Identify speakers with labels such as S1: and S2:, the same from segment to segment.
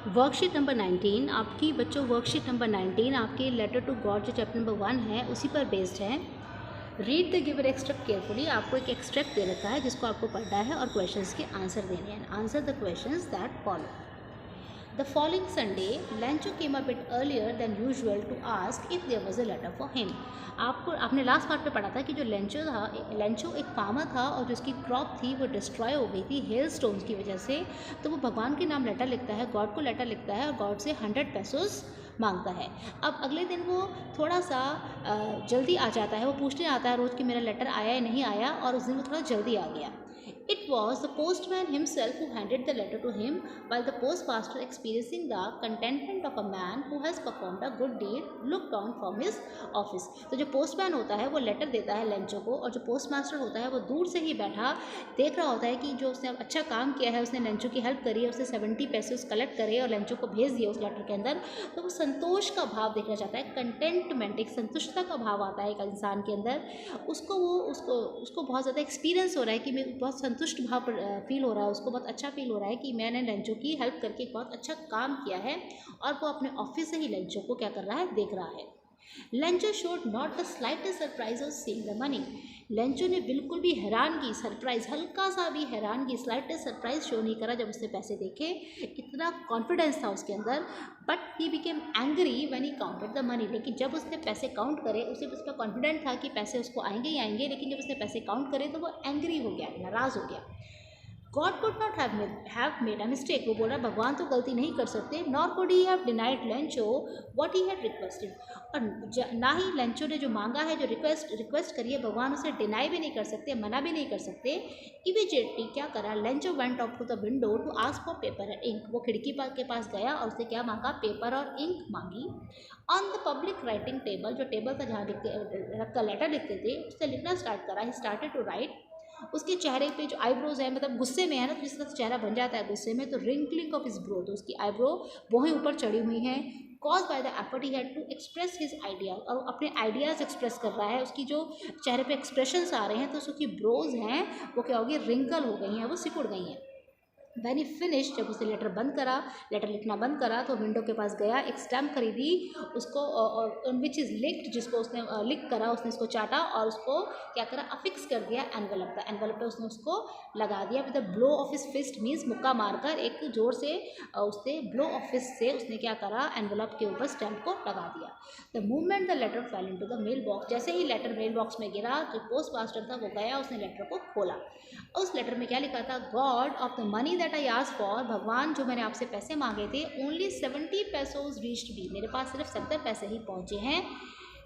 S1: Worksheet number 19 आपकी बच्चों worksheet number 19 आपके लेटर टू गॉड जो चैप्टर नंबर 1 है उसी पर बेस्ड है। Read the given extract carefully. आपको एक एक्सट्रैक्ट दे रखा है जिसको आपको पढ़ना है और क्वेश्चंस के आंसर देने हैं। Answer the questions that follow. The following Sunday, Lencho came a bit earlier than usual to ask if there was a letter for him. आपने लास्ट पार्ट पे पढ़ा था कि जो लेंचो एक फार्मर था और जो उसकी क्रॉप थी वो डिस्ट्रॉय हो गई थी हेल स्टोन्स की वजह से। तो वो भगवान के नाम लेटर लिखता है, गॉड को लेटर लिखता है और गॉड से 100 पेसोस मांगता है। अब अगले दिन वो थोड़ा सा जल्दी आ जाता है, वो पूछने आता है रोज़ कि मेरा लेटर आया या नहीं आया, और उस दिन वो थोड़ा जल्दी आ गया। It was the postman himself who handed the letter to him, while the postmaster, experiencing the contentment of a man who has performed a good deed, looked down from his office. तो जो postman होता है वो letter देता है Lencho को, और जो postmaster होता है वो दूर से ही बैठा देख रहा होता है कि जो उसने अच्छा काम किया है, उसने लेंचो की हेल्प करी है, उसने 70 पैसे कलेक्ट करे और लेंचो को भेज दिए उस लेटर के अंदर। तो वो संतोष का भाव देखना चाहता है, कंटेंटमेंट, एक संतुष्टता का भाव आता है एक इंसान के अंदर। उसको बहुत ज़्यादा एक्सपीरियंस हो रहा है कि मैं बहुत संतुष्ट भाव फील हो रहा है, उसको बहुत अच्छा फील हो रहा है कि मैंने लेंचो की हेल्प करके एक बहुत अच्छा काम किया है, और वो अपने ऑफिस से ही लेंचो को क्या कर रहा है, देख रहा है। Lencho showed not the slightest surprise of seeing the money. Lencho ने बिल्कुल भी हैरानगी, सरप्राइज, हल्का सा भी हैरानगी, स्लाइटेस्ट सरप्राइज शो नहीं करा जब उसने पैसे देखे। इतना कॉन्फिडेंस था उसके अंदर। But he became angry when he counted the money. लेकिन जब उसने पैसे काउंट करे, उसे उसका कॉन्फिडेंट था कि पैसे उसको आएंगे ही आएंगे, लेकिन जब उसने पैसे काउंट करे तो वो एंग्री हो गया, नाराज़ हो गया। God could not have made a mistake. वो बोल रहा भगवान तो गलती नहीं कर सकते। Nor could he have denied Lencho what he had requested. और ना ही लेंचो ने जो मांगा है, जो रिक्वेस्ट करी है, भगवान उसे डिनाई भी नहीं कर सकते, मना भी नहीं कर सकते। इमीडिएटली क्या करा, Lencho went up to the window to ask for paper and ink. वो खिड़की के पास गया और उसने क्या मांगा, पेपर और इंक मांगी। On the public writing table, जो टेबल था जहाँ रखकर लेटर लिखते थे, उससे लिखना स्टार्ट करा। He started to write. उसके चेहरे पे जो आईब्रोज है, मतलब गुस्से में है ना, तो जिस तरह से चेहरा बन जाता है गुस्से में, तो रिंकलिंग ऑफ हिज ब्रो, तो उसकी आईब्रो बहुत ऊपर चढ़ी हुई हैं। Cause by the effort he had to express his idea, और अपने आइडियाज़ एक्सप्रेस कर रहा है। उसकी जो चेहरे पे एक्सप्रेशंस आ रहे हैं, तो उसकी ब्रोज हैं वो क्या हो गई, रिंकल हो गई हैं, वो सिकुड़ गई हैं। वैन ही फिनिश, जब उसने लेटर बंद करा, लेटर लिखना बंद करा, तो विंडो के पास गया, एक स्टैम्प खरीदी उसको, विच इज़ लिक्ड, जिसको उसने लिख करा, उसने इसको चाटा और उसको क्या करा, अफिक्स कर दिया एनवेलप पे। एनवेलप पे उसने उसको लगा दिया with the blow of his fist, means मुक्का मारकर, एक जोर से उसने ब्लो ऑफ फिस्ट से उसने क्या करा, एनवेलप के ऊपर स्टैम्प को लगा दिया। The movement the letter fell into the mail box, जैसे ही लेटर मेल बॉक्स में गिरा, जो पोस्ट मास्टर था वो गया, उसने लेटर को खोला। उस लेटर में क्या लिखा था, God of the money that I asked for, भगवान जो मैंने आपसे पैसे मांगे थे, ओनली 70 पैसोज रीच्ड मी, मेरे पास सिर्फ 70 पैसे ही पहुंचे हैं।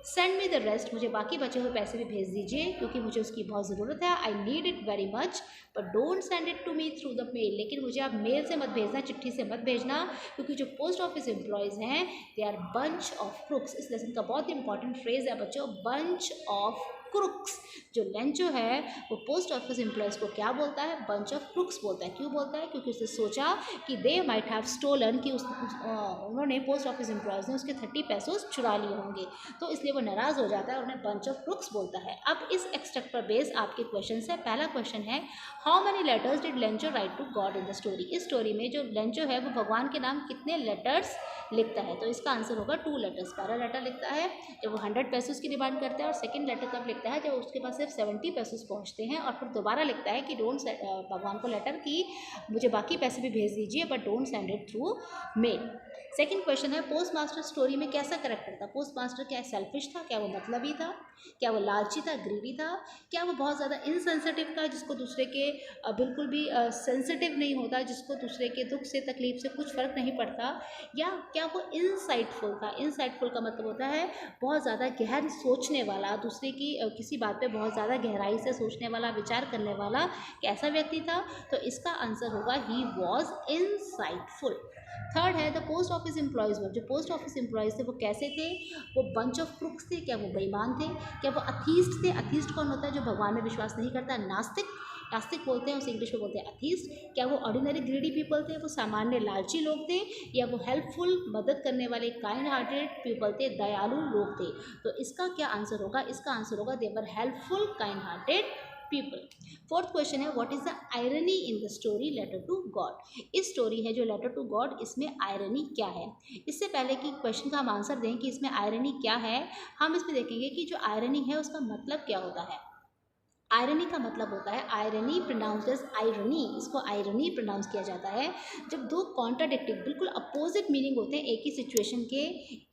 S1: सेंड मी द रेस्ट, मुझे बाकी बचे हुए पैसे भी भेज दीजिए क्योंकि मुझे उसकी बहुत ज़रूरत है। I need it very much, but don't send it to me through the mail, लेकिन मुझे आप मेल से मत भेजना, चिट्ठी से मत भेजना, क्योंकि जो पोस्ट ऑफिस एम्प्लॉयज़ हैं they are bunch of crooks. इस लेसन का बहुत इंपॉर्टेंट फ्रेज है बच्चों, बंच ऑफ क्रुक्स। जो लेंचो है वो पोस्ट ऑफिस एम्प्लॉयज़ को क्या बोलता है, बंच ऑफ क्रुक्स बोलता है। क्यों बोलता है, क्योंकि उसने सोचा कि दे माइट हैव स्टोलन, कि उन्होंने पोस्ट ऑफिस एम्प्लॉयज़ ने उसके 30 पैसों चुरा लिए होंगे, तो इसलिए वो नाराज़ हो जाता है और उन्हें बंच ऑफ क्रुक्स बोलता है। अब इस एक्सट्रैक्ट पर बेस आपके क्वेश्चन है। पहला क्वेश्चन है, how many letters did Lencho write to God in the story. इस स्टोरी में जो लेंचो है वो भगवान के नाम कितने लेटर्स लिखता है, तो इसका आंसर होगा 2 लेटर्स। पहला लेटर लिखता है जब वो 100 पैसों की डिमांड करता है, और सेकंड लेटर तब लिखता है जब उसके पास सिर्फ 70 पैसों पहुंचते हैं, और फिर दोबारा लिखता है कि डोंट, भगवान को लेटर की मुझे बाकी पैसे भी भेज दीजिए but don't send it through mail. Second question है, पोस्ट मास्टर स्टोरी में कैसा करेक्टर था। पोस्ट मास्टर क्या सेल्फिश था, क्या वो मतलबी था, क्या वो लालची था, ग्रीडी था, क्या वो बहुत ज़्यादा इनसेंसिटिव था, जिसको दूसरे के बिल्कुल भी सेंसिटिव नहीं होता, जिसको दूसरे के दुख से तकलीफ से कुछ फ़र्क नहीं पड़ता, या क्या वो इनसाइटफुल था। इनसाइटफुल का मतलब होता है बहुत ज़्यादा गहन सोचने वाला, दूसरे की किसी बात पे बहुत ज़्यादा गहराई से सोचने वाला, विचार करने वाला, कैसा व्यक्ति था। तो इसका आंसर होगा ही वॉज इनसाइटफुल। थर्ड है, द पोस्ट ऑफिस एम्प्लॉयज़ वर, जो पोस्ट ऑफिस एम्प्लॉयज़ थे वो कैसे थे, वो बंच ऑफ क्रुक्स थे, क्या वो बेईमान थे, क्या वो अथीस्ट थे। अथीस्ट कौन होता है, जो भगवान में विश्वास नहीं करता, नास्तिक, नास्तिक बोलते हैं उसे, इंग्लिश में बोलते हैं अथीस्ट। क्या वो ऑर्डिनरी ग्रीडी पीपल थे, वो सामान्य लालची लोग थे, या वो हेल्पफुल, मदद करने वाले काइंड हार्टेड पीपल थे, दयालु लोग थे। तो इसका क्या आंसर होगा, इसका आंसर होगा they were helpful kind hearted people. Fourth question है what is the irony in the story letter to God. इस स्टोरी है जो लेटर टू गॉड, इसमें आयरनी क्या है। इससे पहले कि क्वेश्चन का हम आंसर दें कि इसमें आयरनी क्या है, हम इसमें देखेंगे कि जो आयरनी है उसका मतलब क्या होता है। आयरनी का मतलब होता है, आयरनी प्रोनाउंस एज आयरनी, इसको आयरनी प्रोनाउंस किया जाता है जब दो कॉन्ट्राडिक्टिव बिल्कुल अपोजिट मीनिंग होते हैं एक ही सिचुएशन के,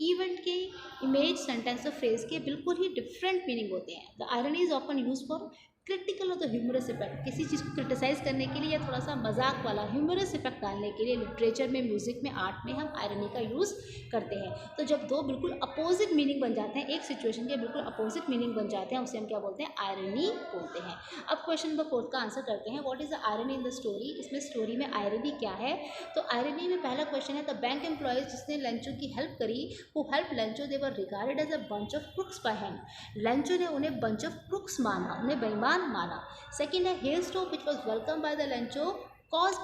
S1: इवेंट के, इमेज, सेंटेंस और फ्रेज के बिल्कुल ही डिफरेंट मीनिंग होते हैं। The irony is often use for critical और द ह्यूमरस इफेक्ट, किसी चीज़ को क्रिटिसाइज करने के लिए या थोड़ा सा मजाक वाला ह्यूमरस इफेक्ट डालने के लिए लिटरेचर में, म्यूजिक में, आर्ट में हम आयरनी का यूज़ करते हैं। तो जब दो बिल्कुल अपोजिट मीनिंग बन जाते हैं, एक सिचुएशन के बिल्कुल अपोजिट मीनिंग बन जाते हैं, उसे हम क्या बोलते हैं, आयरनी बोलते हैं। अब क्वेश्चन नंबर 4 का आंसर करते हैं, what is the irony in the story. इसमें स्टोरी में आयरनी क्या है। तो आयरनी में पहला क्वेश्चन है द बैंक एम्प्लॉयज जिसने लेंचो की हेल्प करी, who help Lencho, they were regarded as a bunch of crooks by hand. Lencho ने उन्हें बंच ऑफ क्रुक्स माना, उन्हें बेईमान माना। सेकेंड है hello storm which was welcome by the Lencho cause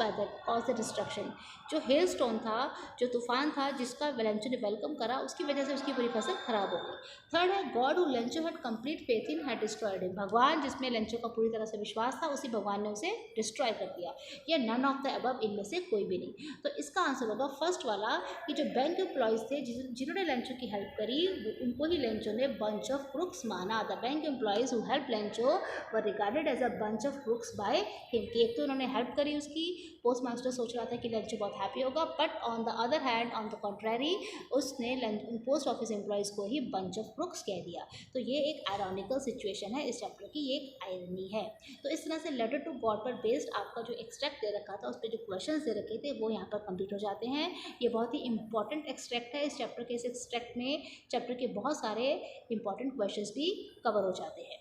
S1: the destruction. जो हेल स्टॉर्म था, जो तूफान था जिसका लेंचो ने वेलकम करा, उसकी वजह से उसकी पूरी फसल खराब हो गई। थर्ड है God who Lencho had complete faith in had destroyed him. भगवान जिसमें लेंचो का पूरी तरह से विश्वास था, उसी भगवान ने उसे डिस्ट्रॉय कर दिया। या नन ऑफ द अबव, इनमें से कोई भी नहीं। तो इसका आंसर होगा फर्स्ट वाला कि जो बैंक एम्प्लॉयज थे जिन्होंने लेंचो की हेल्प करी, उनको ही लेंचो ने बंच ऑफ क्रुक्स माना। The bank employees who help Lencho were regarded as a bunch of crooks by him. कि एक तो उन्होंने हेल्प करी उसकी, पोस्ट मास्टर सोच रहा था कि लेंचो बहुत हैप्पी होगा, but on the other hand, on the contrary, उसने पोस्ट ऑफिस एम्प्लॉयज को ही बंच ऑफ क्रुक्स कह दिया। तो ये एक आयरॉनिकल सिचुएशन है इस चैप्टर की, ये एक आयरनी है। तो इस तरह से लेटर टू गॉड पर बेस्ड आपका जो एक्सट्रैक्ट दे रखा था, उस पर जो क्वेश्चन दे रखे थे, वो यहाँ पर कंप्लीट हो जाते हैं। ये बहुत ही इंपॉर्टेंट एक्सट्रैक्ट है इस चैप्टर के। इस एक्सट्रैक्ट में चैप्टर के बहुत सारे इंपॉर्टेंट क्वेश्चन भी कवर हो जाते हैं।